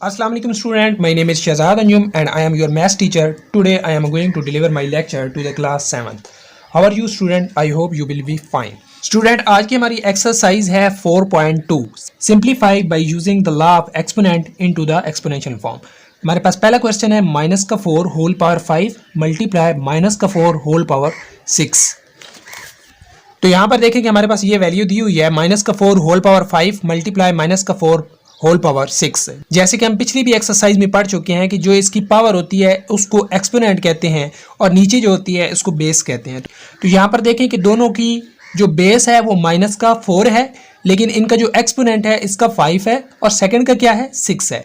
Assalamu alaikum student, my name is Shahzad Anjum and I am your maths teacher. Today I am going to deliver my lecture to the class 7th. How are you student? I hope you will be fine. Student, आज की हमारी exercise है 4.2 simplify by using the law of exponent into the exponential form. हमारे पास पहला question है minus का 4 whole power 5 multiply minus का 4 whole power 6। तो यहाँ पर देखें कि हमारे पास ये वैल्यू दी हुई है माइनस का 4 होल पावर 5 मल्टीप्लाई माइनस का 4 होल पावर 6। जैसे कि हम पिछली भी एक्सरसाइज में पढ़ चुके हैं कि जो इसकी पावर होती है उसको एक्सपोनेंट कहते हैं और नीचे जो होती है इसको बेस कहते हैं। तो यहाँ पर देखें कि दोनों की जो बेस है वो माइनस का 4 है, लेकिन इनका जो एक्सपोनेंट है इसका 5 है और सेकंड का क्या है 6 है।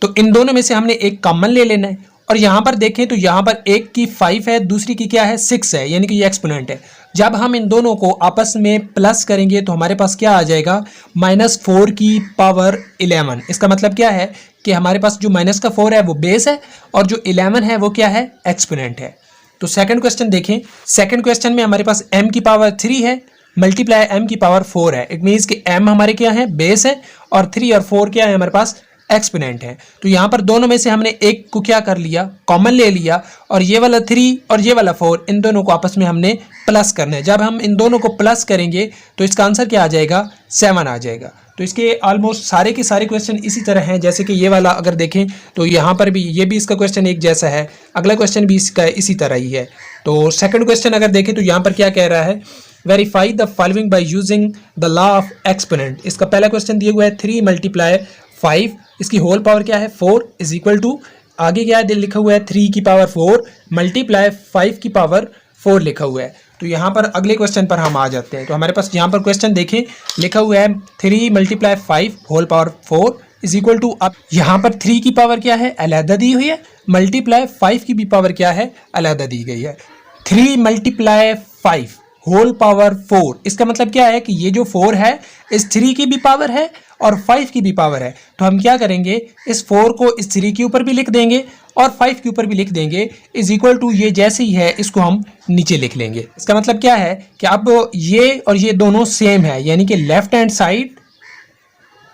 तो इन दोनों में से हमने एक कॉमन ले लेना है और यहाँ पर देखें तो यहाँ पर एक की 5 है, दूसरी की क्या है 6 है, यानी कि ये एक्सपोनेंट है। जब हम इन दोनों को आपस में प्लस करेंगे तो हमारे पास क्या आ जाएगा -4 की पावर 11। इसका मतलब क्या है कि हमारे पास जो माइनस का 4 है वो बेस है और जो 11 है वो क्या है एक्सपोनेंट है। तो सेकंड क्वेश्चन देखें। सेकंड क्वेश्चन में हमारे पास m की पावर 3 है मल्टीप्लाई m की पावर 4 है। इट मीन्स कि m हमारे क्या है बेस है और 3 और 4 क्या है हमारे पास एक्सपोनेंट है। तो यहाँ पर दोनों में से हमने एक को क्या कर लिया कॉमन ले लिया और ये वाला 3 और ये वाला 4 इन दोनों को आपस में हमने प्लस करना है। जब हम इन दोनों को प्लस करेंगे तो इसका आंसर क्या आ जाएगा 7 आ जाएगा। तो इसके ऑलमोस्ट सारे के सारे क्वेश्चन इसी तरह हैं। जैसे कि ये वाला अगर देखें तो यहाँ पर भी ये भी इसका क्वेश्चन एक जैसा है, अगला क्वेश्चन भी इसका इसी तरह ही है। तो सेकंड क्वेश्चन अगर देखें तो यहाँ पर क्या कह रहा है verify the following by using the law of exponent. इसका पहला क्वेश्चन दिया हुआ है 3 मल्टीप्लाई 5, इसकी होल पावर क्या है 4 इज इक्वल टू आगे क्या है लिखा हुआ है 3 की पावर 4 मल्टीप्लाई 5 की पावर 4 लिखा हुआ है। तो यहाँ पर अगले क्वेश्चन पर हम आ जाते हैं। तो हमारे पास यहाँ पर क्वेश्चन देखें लिखा हुआ है 3 multiply 5 whole power 4 is equal to, अब यहाँ पर 3 की पावर क्या है अलहदा दी हुई है, मल्टीप्लाई 5 की भी पावर क्या है अलहदा दी गई है। 3 मल्टीप्लाई 5 होल पावर 4, इसका मतलब क्या है कि ये जो 4 है इस 3 की भी पावर है और 5 की भी पावर है। तो हम क्या करेंगे इस 4 को इस 3 के ऊपर भी लिख देंगे और 5 के ऊपर भी लिख देंगे इज इक्वल टू ये जैसे ही है इसको हम नीचे लिख लेंगे। इसका मतलब क्या है कि अब ये और ये दोनों सेम है, यानी कि left hand side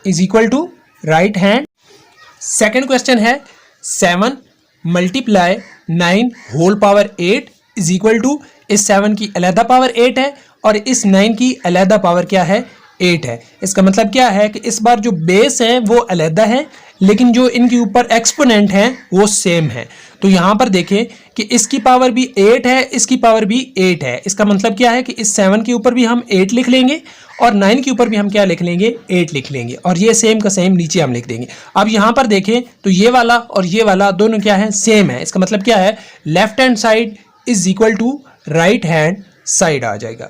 is equal to right hand. Second question है 7 multiply 9 whole power 8 is equal to, इस 7 की अलहदा पावर 8 है और इस 9 की अलहदा पावर क्या है 8 है। इसका मतलब क्या है कि इस बार जो बेस है वो अलहदा है लेकिन जो इनके ऊपर एक्सपोनेंट हैं वो सेम है। तो यहाँ पर देखें कि इसकी पावर भी 8 है, इसकी पावर भी 8 है। इसका मतलब क्या है कि इस 7 के ऊपर भी हम 8 लिख लेंगे और 9 के ऊपर भी हम क्या लिख लेंगे 8 लिख लेंगे और ये सेम का सेम नीचे हम लिख देंगे। अब यहाँ पर देखें तो ये वाला और ये वाला दोनों क्या है सेम है। इसका मतलब क्या है left hand side is equal to right hand side आ जाएगा।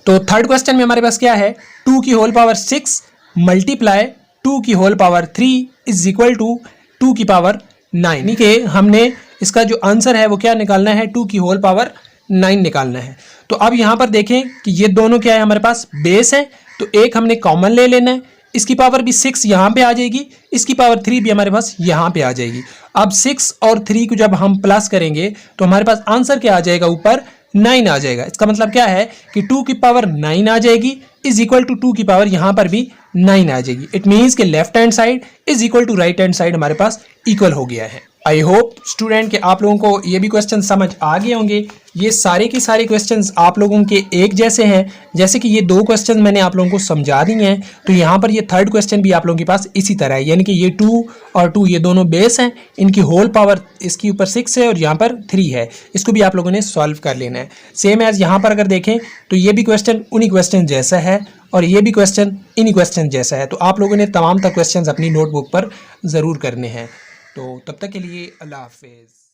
तो थर्ड क्वेश्चन में हमारे पास क्या है 2 की होल पावर 6 मल्टीप्लाई 2 की whole power 3 is equal to 2 की पावर 9, यानी कि हमने इसका जो आंसर है वो क्या निकालना है 2 की होल पावर 9 निकालना है। तो अब यहाँ पर देखें कि ये दोनों क्या है हमारे पास बेस है, तो एक हमने कॉमन ले लेना है, इसकी पावर भी 6 यहाँ पे आ जाएगी, इसकी पावर 3 भी हमारे पास यहाँ पे आ जाएगी। अब 6 और 3 को जब हम प्लस करेंगे तो हमारे पास आंसर क्या आ जाएगा ऊपर 9 आ जाएगा। इसका मतलब क्या है कि 2 की पावर 9 आ जाएगी इज इक्वल टू 2 की पावर यहाँ पर भी 9 आ जाएगी। इट मीन्स कि left hand side is equal to right hand side हमारे पास इक्वल हो गया है। आई होप स्टूडेंट के आप लोगों को ये भी क्वेश्चन समझ आ गए होंगे। ये सारे के सारे क्वेश्चंस आप लोगों के एक जैसे हैं, जैसे कि ये 2 क्वेश्चन मैंने आप लोगों को समझा दिए हैं। तो यहाँ पर ये थर्ड क्वेश्चन भी आप लोगों के पास इसी तरह है, यानी कि ये 2 और 2 ये दोनों बेस हैं, इनकी होल पावर इसके ऊपर 6 है और यहाँ पर 3 है। इसको भी आप लोगों ने सॉल्व कर लेना है। सेम एज यहाँ पर अगर देखें तो ये भी क्वेश्चन उन्हीं क्वेश्चन जैसा है और ये भी क्वेश्चन इन्हीं क्वेश्चन जैसा है। तो आप लोगों ने तमाम तक क्वेश्चन अपनी नोटबुक पर ज़रूर करने हैं। तो तब तक के लिए अल्लाह हाफिज़।